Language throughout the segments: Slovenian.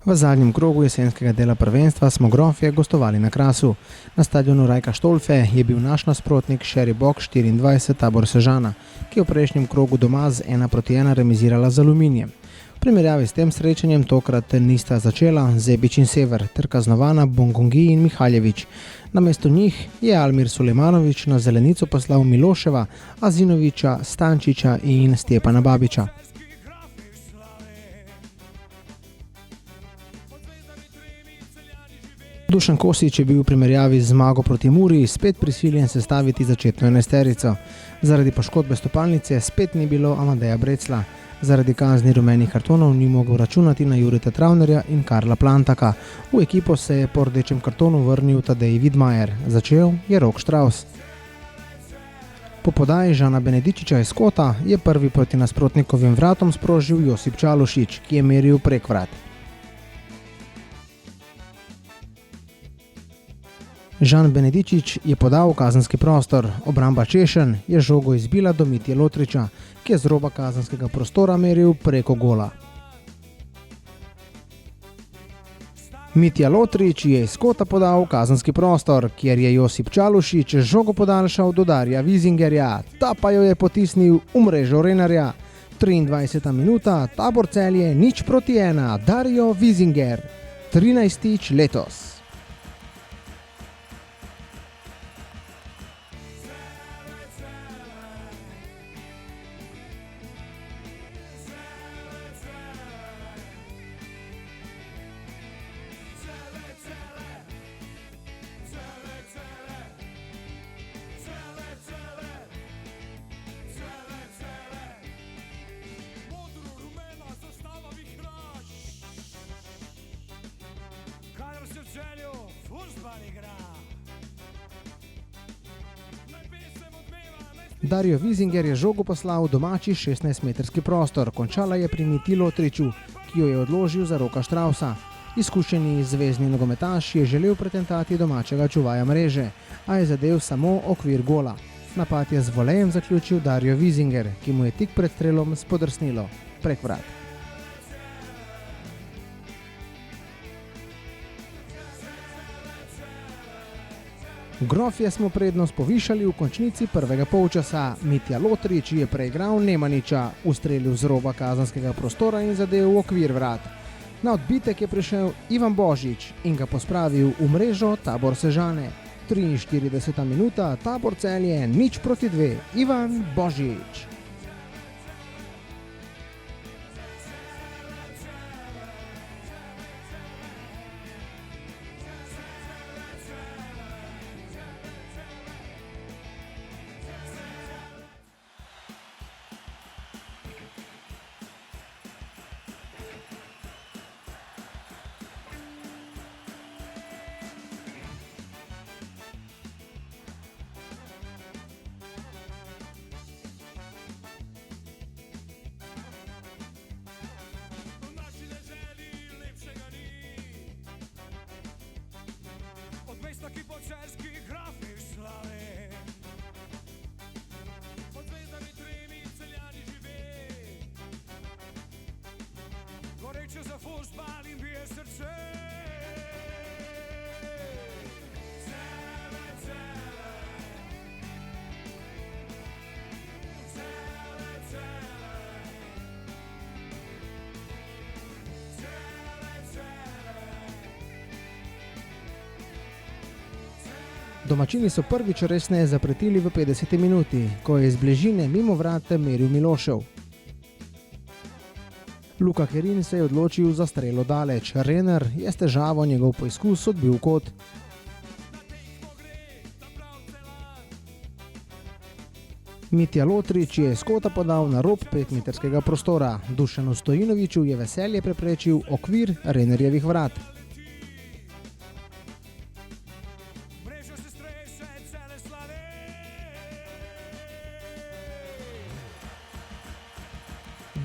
V zadnjem krogu jesenskega dela prvenstva smo Grofje gostovali na Krasu. Na stadionu Rajka Štolfe je bil naš nasprotnik Šeribok 24 Tabor Sežana, ki je v prejšnjem krogu doma z 1-1 remizirala z Aluminijem. V primerjavi s tem srečanjem tokrat nista začela Zebič in Sever ter kaznovana Bongongi in Mihaljevič. Namesto njih je Almir Sulejmanović na zelenico poslal Miloševa, Azinovića, Stančića in Stjepana Babića. Dušan Kosić je bil v primerjavi z zmago proti Muri spet prisiljen sestaviti začetno enajsterico. Zaradi poškodbe stopalnice spet ni bilo Amadeja Brecla. Zaradi kazni rumenih kartonov ni mogel računati na Jureta Travnerja in Karla Plantaka. V ekipo se je po rdečem kartonu vrnil Tadej Vidmajer. Začel je Rok Štravs. Po podaji Žana Benedičiča iz kota je prvi proti nasprotnikovim vratom sprožil Josip Čalušić, ki je meril prek vrat. Žan Benedičič je podal v kazenski prostor, obramba Češen je žogo izbila do Mitje Lotriča, ki je z roba kazenskega prostora meril preko gola. Mitja Lotrič je iz kota podal v kazenski prostor, kjer je Josip Čalušić žogo podaljšal do Darija Vizingerja, ta pa jo je potisnil v mrežo Renarja. 23. minuta, Tabor Celje 0-1, Dario Vizinger, 13. letos. Dario Vizinger je žogo poslal v domači 16-metrski prostor, končala je pri Mitji Lotriču, ki jo je odložil za Roka Štravsa. Izkušeni zvezni nogometaš je želel pretentati domačega čuvaja mreže, a je zadev samo okvir gola. Napad je z volejem zaključil Dario Vizinger, ki mu je tik pred strelom spodrsnilo prek vrat. Grofje smo prednost povišali v končnici prvega polčasa. Mitja Lotrič je preigral Nemaniča, ustrelil z roba kazenskega prostora in zadel v okvir vrat. Na odbitek je prišel Ivan Božič in ga pospravil v mrežo Tabor Sežane. 43. minuta, Tabor Celje 0-2, Ivan Božič. Taki poczerski grafik slawy. Pod gwiazdami trymi Celjani żywi. Gorejcie za futbal im bije srce. Domačini so prvič resneje zapretili v 50. minuti, ko je iz bližine mimo vrata meril Milošev. Luka Kerin se je odločil za strelo daleč, Renar je s težavo njegov poizkus odbil kot. Mitja Lotrič je iz kota podal na rob 5-metrskega prostora, Dušanu Stojinoviću je veselje preprečil okvir Renarjevih vrat.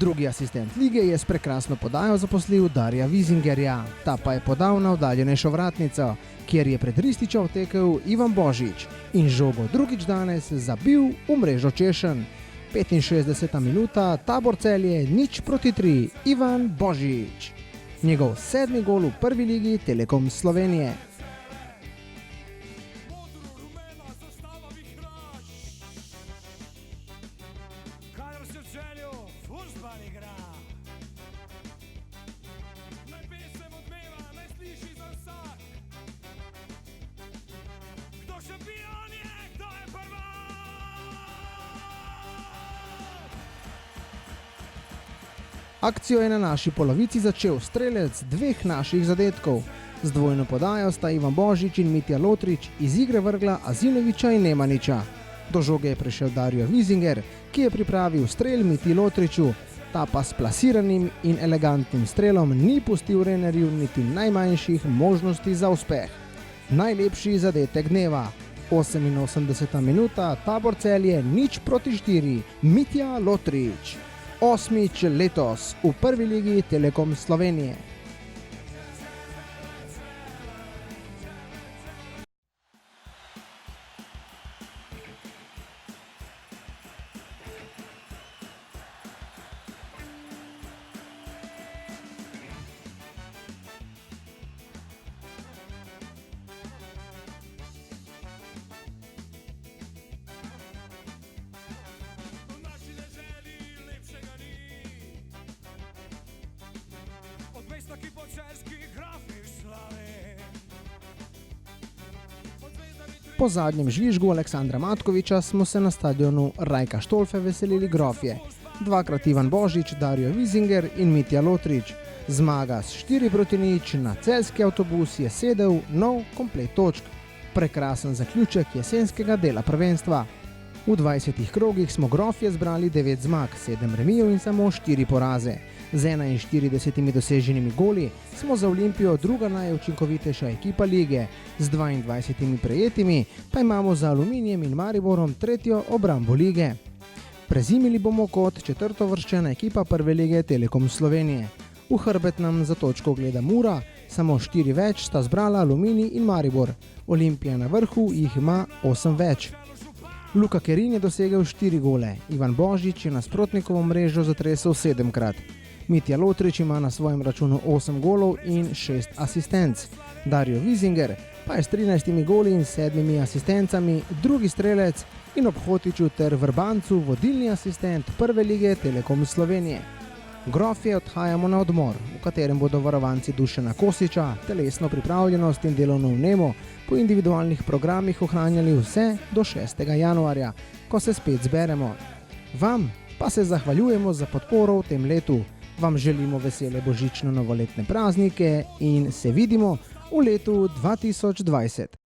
Drugi asistent lige je s prekrasno podajo zaposlil Darija Vizingerja, ta pa je podal na oddaljenejšo vratnico, kjer je pred Rističa vtekel Ivan Božič in žogo drugič danes zabil v mrežo Češen. 65. minuta, Tabor Celje 0-3, Ivan Božič. Njegov 7. gol v prvi ligi Telekom Slovenije. Modro-rumena zastava vihraš. Kadar se v Celju fuzbal igra. Naj pesem odmeva, naj sliši za vsak. Kdo šampion je, kdo je prvak? Akcijo je na naši polovici začel strelec dveh naših zadetkov. Z dvojno podajo sta Ivan Božič in Mitja Lotrič iz igre vrgla Azinoviča in Nemaniča. Do žoge je prišel Dario Wiesinger, ki je pripravil strel Mitji Lotriču, ta pa s plasiranim in elegantnim strelom ni pustil Renerju niti najmanjših možnosti za uspeh. Najlepši zadetek dneva. 88. minuta, Tabor Celje 0-4, Mitja Lotrič. 8. letos v prvi ligi Telekom Slovenije. V naši deželi lepšega ni. Od mesta, ki po cerskih grafih slavi. Od zvezdami Po zadnjem žvižgu Aleksandra Matkoviča smo se na stadionu Rajka Štolfe veselili grofje. Dvakrat Ivan Božič, Dario Wiesinger in Mitja Lotrič. Zmaga s 4-0 na celjski avtobus je sedel nov komplet točk. Prekrasen zaključek jesenskega dela prvenstva. V 20 krogih smo grofje zbrali 9 zmag, 7 remijev in samo 4 poraze. Z 41 doseženimi goli smo za Olimpijo druga najučinkovitejša ekipa lige, z 22 prejetimi pa imamo za Aluminijem in Mariborom tretjo obrambo lige. Prezimili bomo kot četrtovrščena ekipa prve lige Telekom Slovenije. V hrbet nam za točko gleda Mura, samo 4 več sta zbrala Aluminij in Maribor. Olimpija na vrhu jih ima 8 več. Luka Kerin je dosegel 4 gole, Ivan Božič je nasprotnikovo mrežo zatresel 7-krat. Mitja Lotrič ima na svojem računu 8 golov in 6 asistenc. Dario Wiesinger pa je s 13 goli in 7 asistencami drugi strelec in ob Hotiču ter Vrbancu vodilni asistent prve lige Telekom Slovenije. Grofje odhajamo na odmor, v katerem bodo varovanci Dušana Kosiča telesno pripravljenost in delovno vnemo po individualnih programih ohranjali vse do 6. januarja, ko se spet zberemo. Vam pa se zahvaljujemo za podporo v tem letu. Vam želimo vesele božično-novoletne praznike in se vidimo v letu 2020.